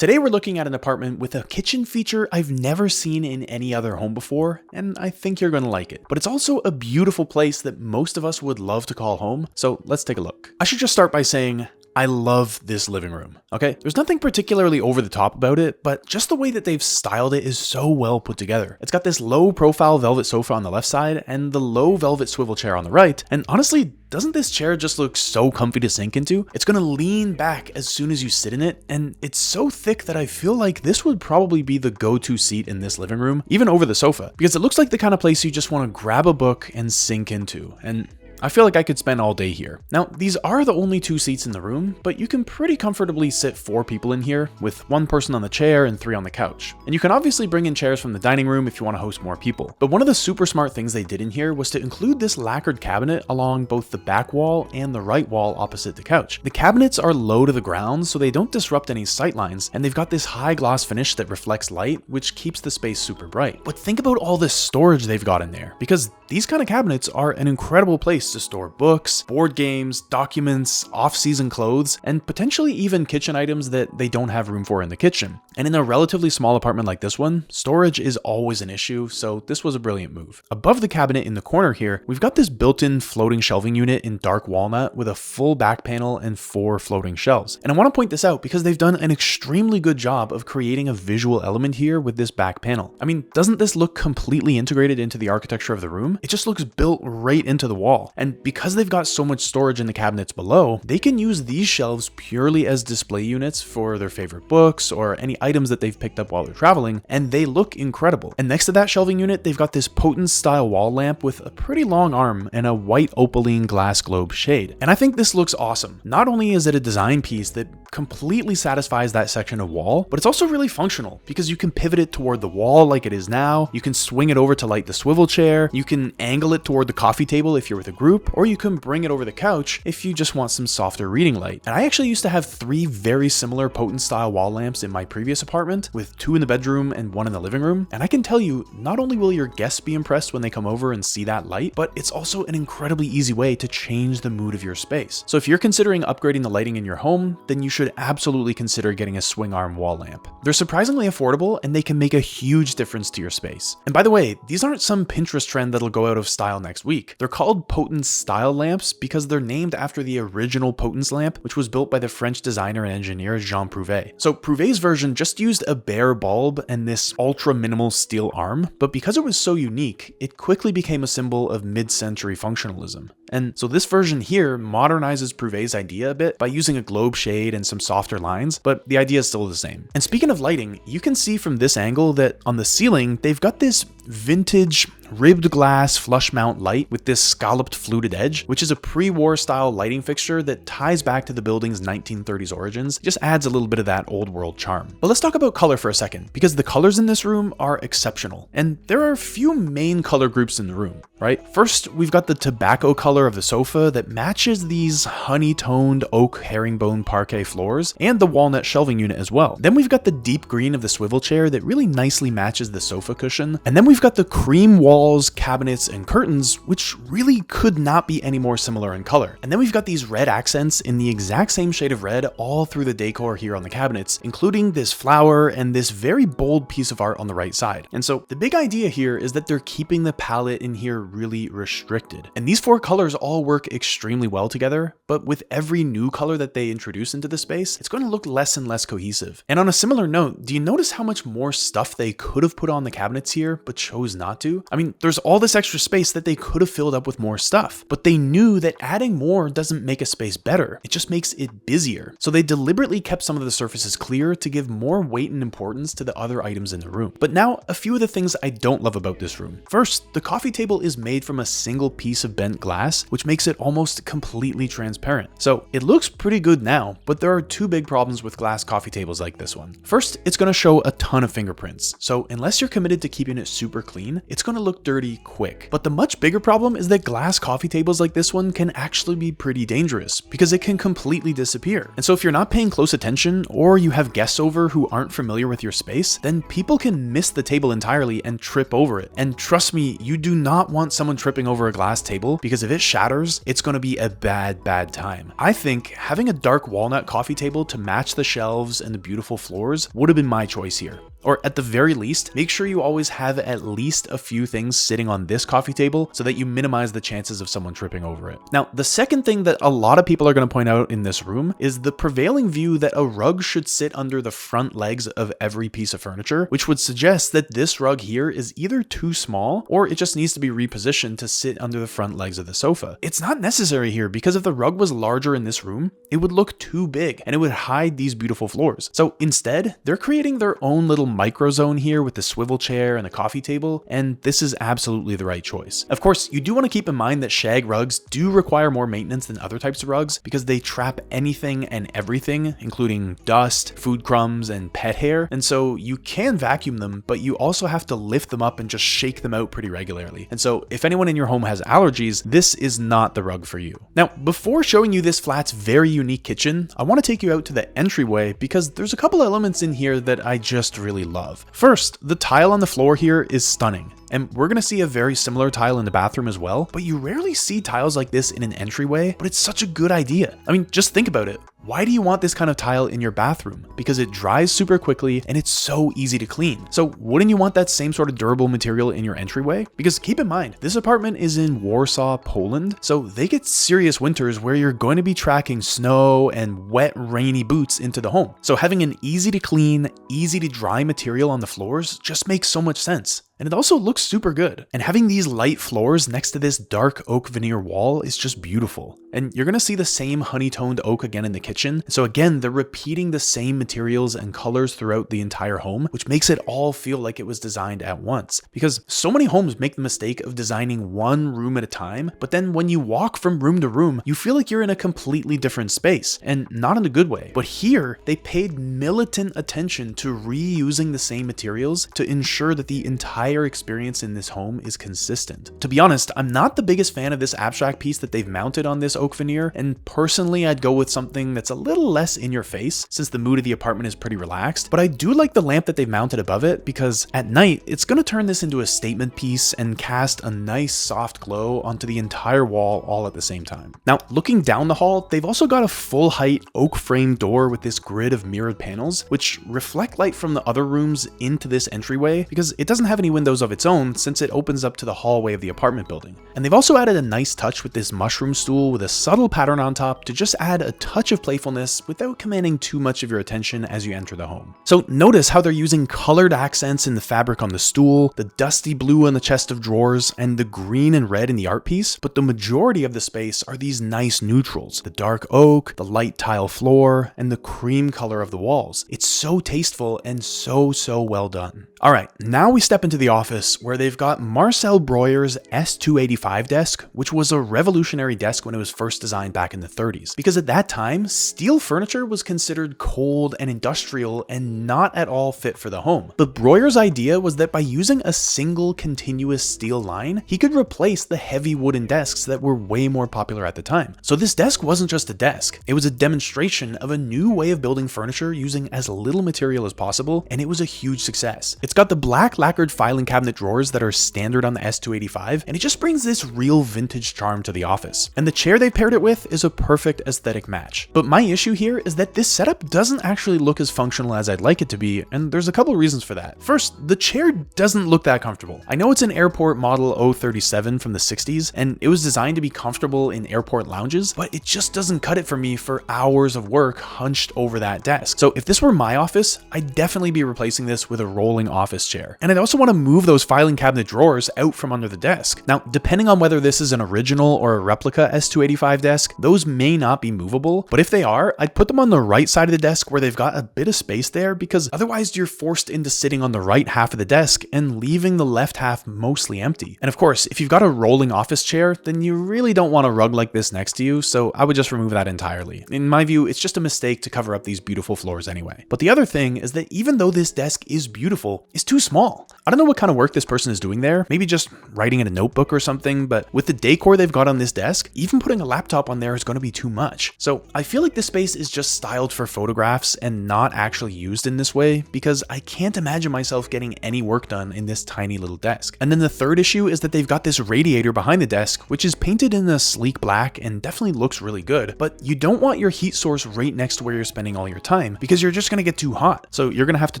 Today we're looking at an apartment with a kitchen feature I've never seen in any other home before, and I think you're gonna like it. But it's also a beautiful place that most of us would love to call home, so let's take a look. I should just start by saying, I love this living room, okay? There's nothing particularly over the top about it, but just the way that they've styled it is so well put together. It's got this low profile velvet sofa on the left side and the low velvet swivel chair on the right, and honestly, doesn't this chair just look so comfy to sink into? It's gonna lean back as soon as you sit in it, and it's so thick that I feel like this would probably be the go-to seat in this living room, even over the sofa, because it looks like the kind of place you just wanna grab a book and sink into, and I feel like I could spend all day here. Now, these are the only 2 seats in the room, but you can pretty comfortably sit 4 people in here, with 1 person on the chair and 3 on the couch. And you can obviously bring in chairs from the dining room if you want to host more people. But one of the super smart things they did in here was to include this lacquered cabinet along both the back wall and the right wall opposite the couch. The cabinets are low to the ground, so they don't disrupt any sight lines, and they've got this high gloss finish that reflects light, which keeps the space super bright. But think about all this storage they've got in there, because these kind of cabinets are an incredible place to store books, board games, documents, off-season clothes, and potentially even kitchen items that they don't have room for in the kitchen. And in a relatively small apartment like this one, storage is always an issue, so this was a brilliant move. Above the cabinet in the corner here, we've got this built-in floating shelving unit in dark walnut with a full back panel and 4 floating shelves. And I want to point this out because they've done an extremely good job of creating a visual element here with this back panel. I mean, doesn't this look completely integrated into the architecture of the room? It just looks built right into the wall. And because they've got so much storage in the cabinets below, they can use these shelves purely as display units for their favorite books or any items that they've picked up while they're traveling, and they look incredible. And next to that shelving unit, they've got this potent style wall lamp with a pretty long arm and a white opaline glass globe shade. And I think this looks awesome. Not only is it a design piece that completely satisfies that section of wall, but it's also really functional because you can pivot it toward the wall like it is now, you can swing it over to light the swivel chair, you can angle it toward the coffee table if you're with a group, or you can bring it over the couch if you just want some softer reading light. And I actually used to have 3 very similar potent style wall lamps in my previous apartment, with 2 in the bedroom and 1 in the living room. And I can tell you, not only will your guests be impressed when they come over and see that light, but it's also an incredibly easy way to change the mood of your space. So if you're considering upgrading the lighting in your home, then you should absolutely consider getting a swing arm wall lamp. They're surprisingly affordable and they can make a huge difference to your space. And by the way, these aren't some Pinterest trend that'll go out of style next week. They're called potent style lamps because they're named after the original potence lamp, which was built by the French designer and engineer Jean Prouvé. So Prouvé's version just used a bare bulb and this ultra minimal steel arm, but because it was so unique, it quickly became a symbol of mid-century functionalism. And so this version here modernizes Prouvé's idea a bit by using a globe shade and some softer lines, but the idea is still the same. And speaking of lighting, you can see from this angle that on the ceiling, they've got this vintage ribbed glass flush mount light with this scalloped fluted edge, which is a pre-war style lighting fixture that ties back to the building's 1930s origins. It just adds a little bit of that old world charm. But let's talk about color for a second, because the colors in this room are exceptional. And there are a few main color groups in the room, right? First, we've got the tobacco color of the sofa that matches these honey-toned oak herringbone parquet floors and the walnut shelving unit as well. Then we've got the deep green of the swivel chair that really nicely matches the sofa cushion. And then we've got the cream walls, cabinets, and curtains, which really could not be any more similar in color. And then we've got these red accents in the exact same shade of red all through the decor here on the cabinets, including this flower and this very bold piece of art on the right side. And so the big idea here is that they're keeping the palette in here really restricted. And these 4 colors all work extremely well together, but with every new color that they introduce into the space, it's going to look less and less cohesive. And on a similar note, do you notice how much more stuff they could have put on the cabinets here, but chose not to? I mean, there's all this extra space that they could have filled up with more stuff, but they knew that adding more doesn't make a space better. It just makes it busier. So they deliberately kept some of the surfaces clear to give more weight and importance to the other items in the room. But now, a few of the things I don't love about this room. First, the coffee table is made from a single piece of bent glass, which makes it almost completely transparent. So it looks pretty good now, but there are 2 big problems with glass coffee tables like this one. First, it's going to show a ton of fingerprints. So unless you're committed to keeping it super super clean, it's going to look dirty quick. But the much bigger problem is that glass coffee tables like this one can actually be pretty dangerous because it can completely disappear. And so if you're not paying close attention, or you have guests over who aren't familiar with your space, then people can miss the table entirely and trip over it. And trust me, you do not want someone tripping over a glass table, because if it shatters, it's going to be a bad time. I think having a dark walnut coffee table to match the shelves and the beautiful floors would have been my choice here. Or at the very least, make sure you always have at least a few things sitting on this coffee table so that you minimize the chances of someone tripping over it. Now, the second thing that a lot of people are going to point out in this room is the prevailing view that a rug should sit under the front legs of every piece of furniture, which would suggest that this rug here is either too small or it just needs to be repositioned to sit under the front legs of the sofa. It's not necessary here, because if the rug was larger in this room, it would look too big and it would hide these beautiful floors. So instead, they're creating their own little micro zone here with the swivel chair and the coffee table, and this is absolutely the right choice. Of course, you do want to keep in mind that shag rugs do require more maintenance than other types of rugs because they trap anything and everything, including dust, food crumbs, and pet hair, and so you can vacuum them, but you also have to lift them up and just shake them out pretty regularly. And so if anyone in your home has allergies, this is not the rug for you. Now, before showing you this flat's very unique kitchen, I want to take you out to the entryway because there's a couple elements in here that I just really love. First, the tile on the floor here is stunning. And we're going to see a very similar tile in the bathroom as well, but you rarely see tiles like this in an entryway, but it's such a good idea. I mean, just think about it. Why do you want this kind of tile in your bathroom? Because it dries super quickly and it's so easy to clean. So wouldn't you want that same sort of durable material in your entryway? Because keep in mind, this apartment is in Warsaw, Poland, so they get serious winters where you're going to be tracking snow and wet, rainy boots into the home. So having an easy to clean, easy to dry material on the floors just makes so much sense. And it also looks super good. And having these light floors next to this dark oak veneer wall is just beautiful. And you're gonna see the same honey-toned oak again in the kitchen. So again, they're repeating the same materials and colors throughout the entire home, which makes it all feel like it was designed at once. Because so many homes make the mistake of designing one room at a time, but then when you walk from room to room, you feel like you're in a completely different space, and not in a good way. But here, they paid militant attention to reusing the same materials to ensure that the entire experience in this home is consistent. To be honest, I'm not the biggest fan of this abstract piece that they've mounted on this oak veneer, and personally I'd go with something that's a little less in your face since the mood of the apartment is pretty relaxed, but I do like the lamp that they've mounted above it because at night it's going to turn this into a statement piece and cast a nice soft glow onto the entire wall all at the same time. Now, looking down the hall, they've also got a full height oak frame door with this grid of mirrored panels which reflect light from the other rooms into this entryway because it doesn't have any windows of its own since it opens up to the hallway of the apartment building. And they've also added a nice touch with this mushroom stool with a subtle pattern on top to just add a touch of playfulness without commanding too much of your attention as you enter the home. So notice how they're using colored accents in the fabric on the stool, the dusty blue on the chest of drawers, and the green and red in the art piece, but the majority of the space are these nice neutrals, the dark oak, the light tile floor, and the cream color of the walls. It's so tasteful and so well done. Alright, now we step into the office where they've got Marcel Breuer's S285 desk, which was a revolutionary desk when it was first designed back in the 30s. Because at that time, steel furniture was considered cold and industrial and not at all fit for the home. But Breuer's idea was that by using a single continuous steel line, he could replace the heavy wooden desks that were way more popular at the time. So this desk wasn't just a desk, it was a demonstration of a new way of building furniture using as little material as possible, and it was a huge success. It's got the black lacquered filing cabinet drawers that are standard on the S285, and it just brings this real vintage charm to the office. And the chair they paired it with is a perfect aesthetic match. But my issue here is that this setup doesn't actually look as functional as I'd like it to be, and there's a couple reasons for that. First, the chair doesn't look that comfortable. I know it's an airport model 037 from the 60s, and it was designed to be comfortable in airport lounges, but it just doesn't cut it for me for hours of work hunched over that desk. So if this were my office, I'd definitely be replacing this with a rolling office chair. And I'd also want to move those filing cabinet drawers out from under the desk. Now, depending on whether this is an original or a replica S285 desk, those may not be movable, but if they are, I'd put them on the right side of the desk where they've got a bit of space there, because otherwise you're forced into sitting on the right half of the desk and leaving the left half mostly empty. And of course, if you've got a rolling office chair, then you really don't want a rug like this next to you, so I would just remove that entirely. In my view, it's just a mistake to cover up these beautiful floors anyway. But the other thing is that even though this desk is beautiful, it's too small. I don't know what kind of work this person is doing there, maybe just writing in a notebook or something, but with the decor they've got on this desk, even putting a laptop on there is going to be too much. So I feel like this space is just styled for photographs and not actually used in this way, because I can't imagine myself getting any work done in this tiny little desk. And then the third issue is that they've got this radiator behind the desk, which is painted in a sleek black and definitely looks really good, but you don't want your heat source right next to where you're spending all your time, because you're just going to get too hot. So you're going to have to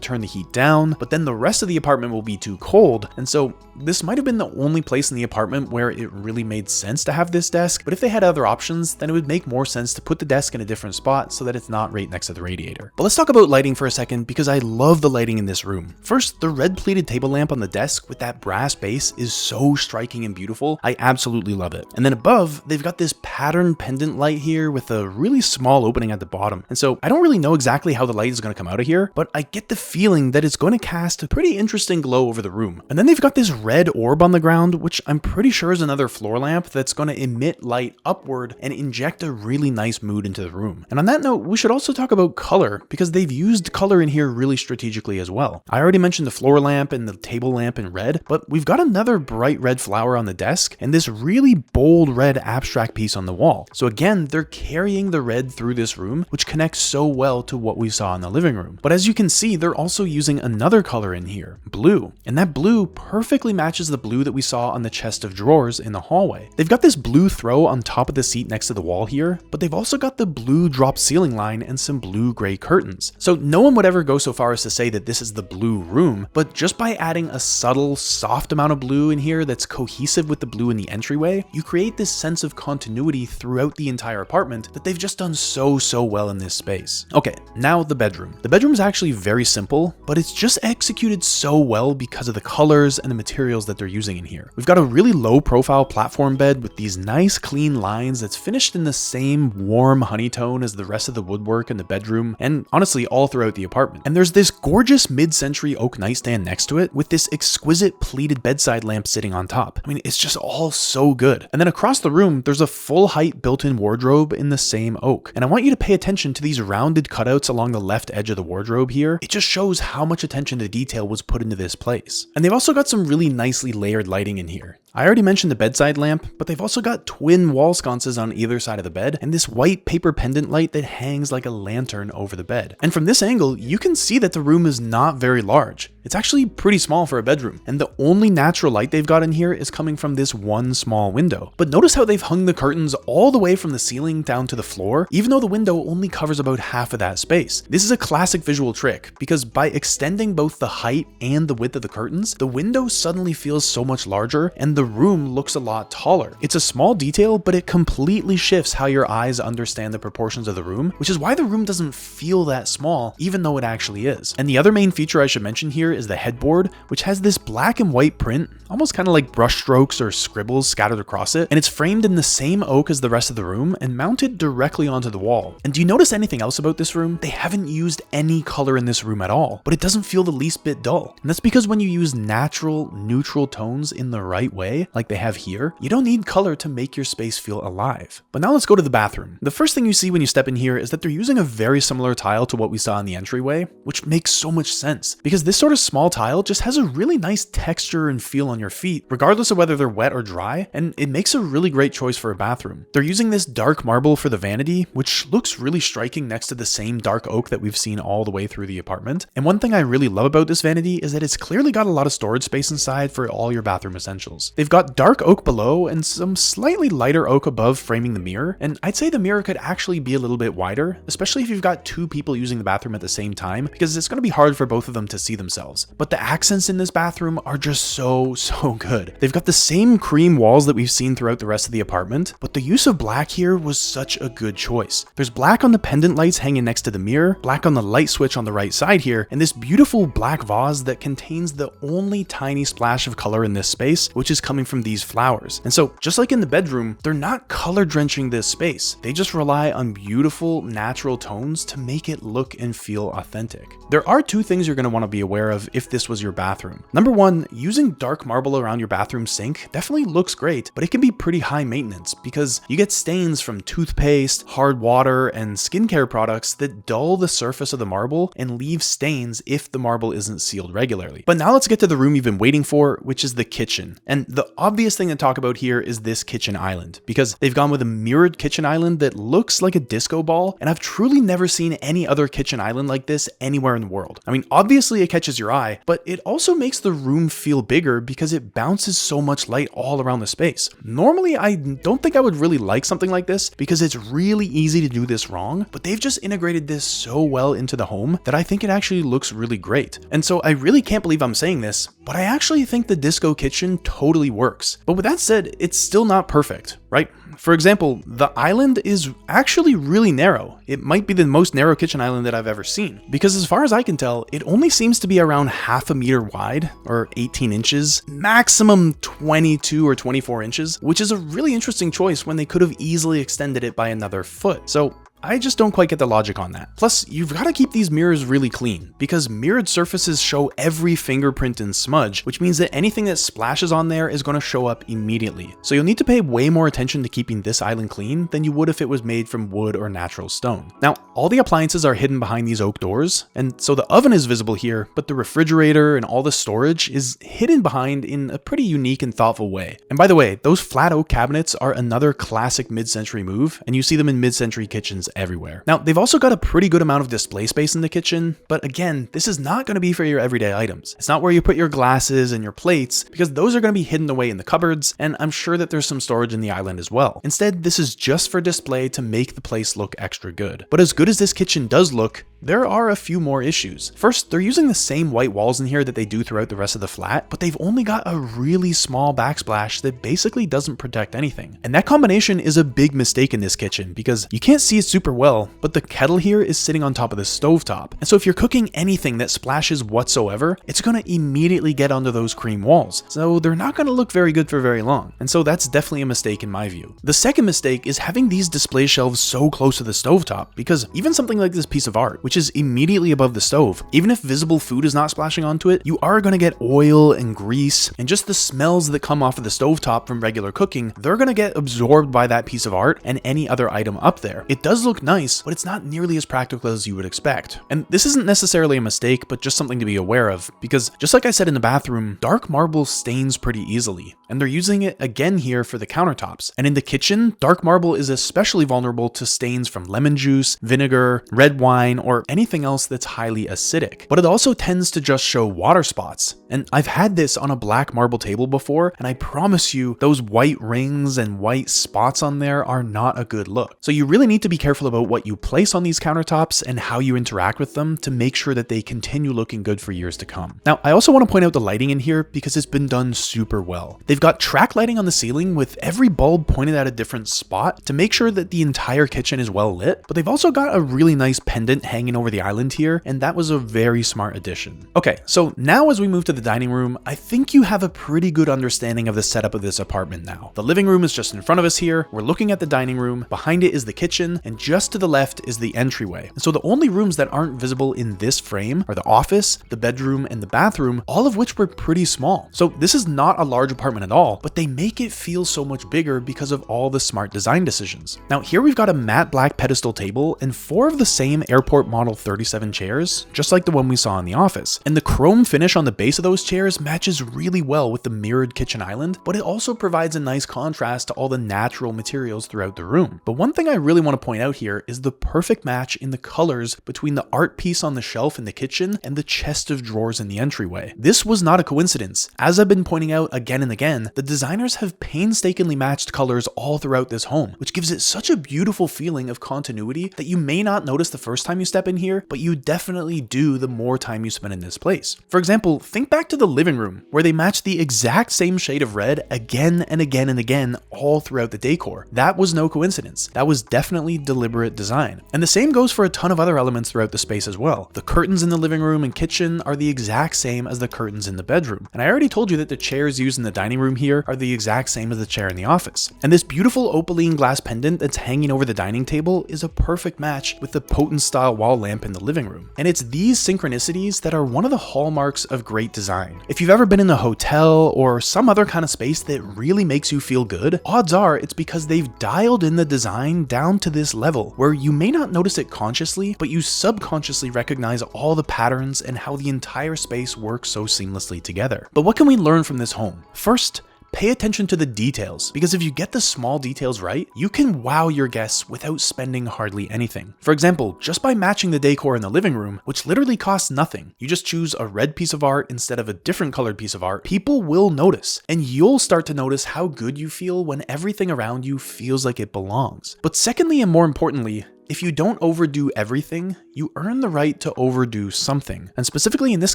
turn the heat down, but then the rest of the apartment will be too cold. And so this might have been the only place in the apartment where it really made sense to have this desk, but if they had other options, then it would make more sense to put the desk in a different spot so that it's not right next to the radiator. But let's talk about lighting for a second, because I love the lighting in this room. First, the red pleated table lamp on the desk with that brass base is so striking and beautiful. I absolutely love it. And then above, they've got this patterned pendant light here with a really small opening at the bottom. And so I don't really know exactly how the light is going to come out of here, but I get the feeling that it's going to cast a pretty interesting glow over the room. And then they've got this red orb on the ground, which I'm pretty sure is another floor lamp that's going to emit light upward and inject a really nice mood into the room. And on that note, we should also talk about color, because they've used color in here really strategically as well. I already mentioned the floor lamp and the table lamp in red, but we've got another bright red flower on the desk and this really bold red abstract piece on the wall. So again, they're carrying the red through this room, which connects so well to what we saw in the living room. But as you can see, they're also using another color in here, blue. And that blue perfectly matches the blue that we saw on the chest of drawers in the hallway. They've got this blue throw on top of the seat next to the wall here, but they've also got the blue drop ceiling line and some blue-gray curtains. So no one would ever go so far as to say that this is the blue room, but just by adding a subtle, soft amount of blue in here that's cohesive with the blue in the entryway, you create this sense of continuity throughout the entire apartment that they've just done so well in this space. Okay, now the bedroom. The bedroom is actually very simple, but it's just executed so well because of the colors and the materials that they're using in here. We've got a really low profile platform bed with these nice clean lines that's finished in the same warm honey tone as the rest of the woodwork in the bedroom, and honestly all throughout the apartment. And there's this gorgeous mid-century oak nightstand next to it with this exquisite pleated bedside lamp sitting on top. I mean, it's just all so good. And then across the room, there's a full height built-in wardrobe in the same oak. And I want you to pay attention to these rounded cutouts along the left edge of the wardrobe here. It just shows how much attention to detail was put into this place. And they've also got some really nicely layered lighting in here. I already mentioned the bedside lamp, but they've also got twin wall sconces on either side of the bed and this white paper pendant light that hangs like a lantern over the bed. And from this angle, you can see that the room is not very large. It's actually pretty small for a bedroom, and the only natural light they've got in here is coming from this one small window. But notice how they've hung the curtains all the way from the ceiling down to the floor, even though the window only covers about half of that space. This is a classic visual trick, because by extending both the height and the width of the curtains, the window suddenly feels so much larger and the room looks a lot taller. It's a small detail, but it completely shifts how your eyes understand the proportions of the room, which is why the room doesn't feel that small, even though it actually is. And the other main feature I should mention here is the headboard, which has this black and white print, almost kind of like brush strokes or scribbles scattered across it, and it's framed in the same oak as the rest of the room and mounted directly onto the wall. And do you notice anything else about this room? They haven't used any color in this room at all, but it doesn't feel the least bit dull. And that's because when you use natural, neutral tones in the right way, like they have here, you don't need color to make your space feel alive. But now let's go to the bathroom. The first thing you see when you step in here is that they're using a very similar tile to what we saw in the entryway, which makes so much sense, because this sort of small tile just has a really nice texture and feel on your feet, regardless of whether they're wet or dry, and it makes a really great choice for a bathroom. They're using this dark marble for the vanity, which looks really striking next to the same dark oak that we've seen all the way through the apartment. And one thing I really love about this vanity is that it's clearly got a lot of storage space inside for all your bathroom essentials. They've got dark oak below and some slightly lighter oak above framing the mirror, and I'd say the mirror could actually be a little bit wider, especially if you've got two people using the bathroom at the same time, because it's going to be hard for both of them to see themselves. But the accents in this bathroom are just so good. They've got the same cream walls that we've seen throughout the rest of the apartment, but the use of black here was such a good choice. There's black on the pendant lights hanging next to the mirror, black on the light switch on the right side here, and this beautiful black vase that contains the only tiny splash of color in this space, which is coming from these flowers. And so just like in the bedroom, they're not color drenching this space. They just rely on beautiful natural tones to make it look and feel authentic. There are two things you're going to want to be aware of of if this was your bathroom. Number one, using dark marble around your bathroom sink definitely looks great, but it can be pretty high maintenance because you get stains from toothpaste, hard water, and skincare products that dull the surface of the marble and leave stains if the marble isn't sealed regularly. But now let's get to the room you've been waiting for, which is the kitchen. And the obvious thing to talk about here is this kitchen island, because they've gone with a mirrored kitchen island that looks like a disco ball, and I've truly never seen any other kitchen island like this anywhere in the world. I mean, obviously it catches your eye, but it also makes the room feel bigger because it bounces so much light all around the space. Normally, I don't think I would really like something like this because it's really easy to do this wrong, but they've just integrated this so well into the home that I think it actually looks really great. And so I really can't believe I'm saying this, but I actually think the disco kitchen totally works. But with that said, it's still not perfect, right? For example, the island is actually really narrow. It might be the most narrow kitchen island that I've ever seen, because as far as I can tell, it only seems to be around half a meter wide, or 18 inches, maximum 22 or 24 inches, which is a really interesting choice when they could have easily extended it by another foot. So I just don't quite get the logic on that. Plus, you've got to keep these mirrors really clean, because mirrored surfaces show every fingerprint and smudge, which means that anything that splashes on there is going to show up immediately. So you'll need to pay way more attention to keeping this island clean than you would if it was made from wood or natural stone. Now, all the appliances are hidden behind these oak doors, and so the oven is visible here, but the refrigerator and all the storage is hidden behind in a pretty unique and thoughtful way. And by the way, those flat oak cabinets are another classic mid-century move, and you see them in mid-century kitchens everywhere. Now, they've also got a pretty good amount of display space in the kitchen, but again, this is not going to be for your everyday items. It's not where you put your glasses and your plates, because those are going to be hidden away in the cupboards, and I'm sure that there's some storage in the island as well. Instead, this is just for display to make the place look extra good. But as good as this kitchen does look, there are a few more issues. First, they're using the same white walls in here that they do throughout the rest of the flat, but they've only got a really small backsplash that basically doesn't protect anything. And that combination is a big mistake in this kitchen because you can't see it super well, but the kettle here is sitting on top of the stovetop. And so if you're cooking anything that splashes whatsoever, it's going to immediately get onto those cream walls. So they're not going to look very good for very long. And so that's definitely a mistake in my view. The second mistake is having these display shelves so close to the stovetop, because even something like this piece of art, which is immediately above the stove, even if visible food is not splashing onto it, you are going to get oil and grease and just the smells that come off of the stovetop from regular cooking. They're going to get absorbed by that piece of art and any other item up there. It does look nice, but it's not nearly as practical as you would expect. And this isn't necessarily a mistake, but just something to be aware of, because just like I said in the bathroom, dark marble stains pretty easily, and they're using it again here for the countertops. And in the kitchen, dark marble is especially vulnerable to stains from lemon juice, vinegar, red wine, or anything else that's highly acidic. But it also tends to just show water spots. And I've had this on a black marble table before, and I promise you, those white rings and white spots on there are not a good look. So you really need to be careful about what you place on these countertops and how you interact with them to make sure that they continue looking good for years to come. Now, I also want to point out the lighting in here because it's been done super well. They've got track lighting on the ceiling with every bulb pointed at a different spot to make sure that the entire kitchen is well lit, but they've also got a really nice pendant hanging over the island here, and that was a very smart addition. Okay, so now as we move to the dining room, I think you have a pretty good understanding of the setup of this apartment now. The living room is just in front of us here, we're looking at the dining room, behind it is the kitchen, and just to the left is the entryway. And so the only rooms that aren't visible in this frame are the office, the bedroom, and the bathroom, all of which were pretty small. So this is not a large apartment at all, but they make it feel so much bigger because of all the smart design decisions. Now here we've got a matte black pedestal table and 4 of the same airport model 37 chairs, just like the one we saw in the office. And the chrome finish on the base of those chairs matches really well with the mirrored kitchen island, but it also provides a nice contrast to all the natural materials throughout the room. But one thing I really want to point out here is the perfect match in the colors between the art piece on the shelf in the kitchen and the chest of drawers in the entryway. This was not a coincidence. As I've been pointing out again and again, the designers have painstakingly matched colors all throughout this home, which gives it such a beautiful feeling of continuity that you may not notice the first time you step in here, but you definitely do the more time you spend in this place. For example, think back to the living room, where they match the exact same shade of red again and again and again all throughout the decor. That was no coincidence. That was definitely deliberate design. And the same goes for a ton of other elements throughout the space as well. The curtains in the living room and kitchen are the exact same as the curtains in the bedroom. And I already told you that the chairs used in the dining room here are the exact same as the chair in the office. And this beautiful opaline glass pendant that's hanging over the dining table is a perfect match with the potent style wall lamp in the living room. And it's these synchronicities that are one of the hallmarks of great design. If you've ever been in a hotel or some other kind of space that really makes you feel good, odds are it's because they've dialed in the design down to this level where you may not notice it consciously, but you subconsciously recognize all the patterns and how the entire space works so seamlessly together. But what can we learn from this home? First, pay attention to the details, because if you get the small details right, you can wow your guests without spending hardly anything. For example, just by matching the decor in the living room, which literally costs nothing, you just choose a red piece of art instead of a different colored piece of art, people will notice, and you'll start to notice how good you feel when everything around you feels like it belongs. But secondly, and more importantly, if you don't overdo everything, you earn the right to overdo something. And specifically in this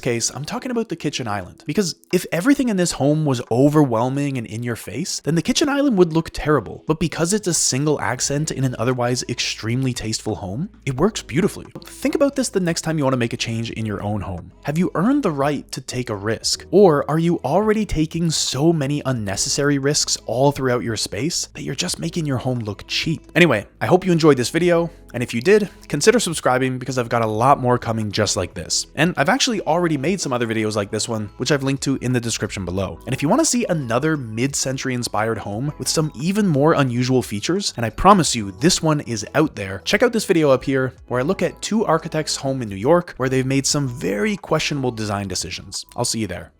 case, I'm talking about the kitchen island. Because if everything in this home was overwhelming and in your face, then the kitchen island would look terrible. But because it's a single accent in an otherwise extremely tasteful home, it works beautifully. Think about this the next time you want to make a change in your own home. Have you earned the right to take a risk? Or are you already taking so many unnecessary risks all throughout your space that you're just making your home look cheap? Anyway, I hope you enjoyed this video. And if you did, consider subscribing because I've got a lot more coming just like this. And I've actually already made some other videos like this one, which I've linked to in the description below. And if you want to see another mid-century inspired home with some even more unusual features, and I promise you this one is out there, check out this video up here where I look at 2 architects' home in New York where they've made some very questionable design decisions. I'll see you there.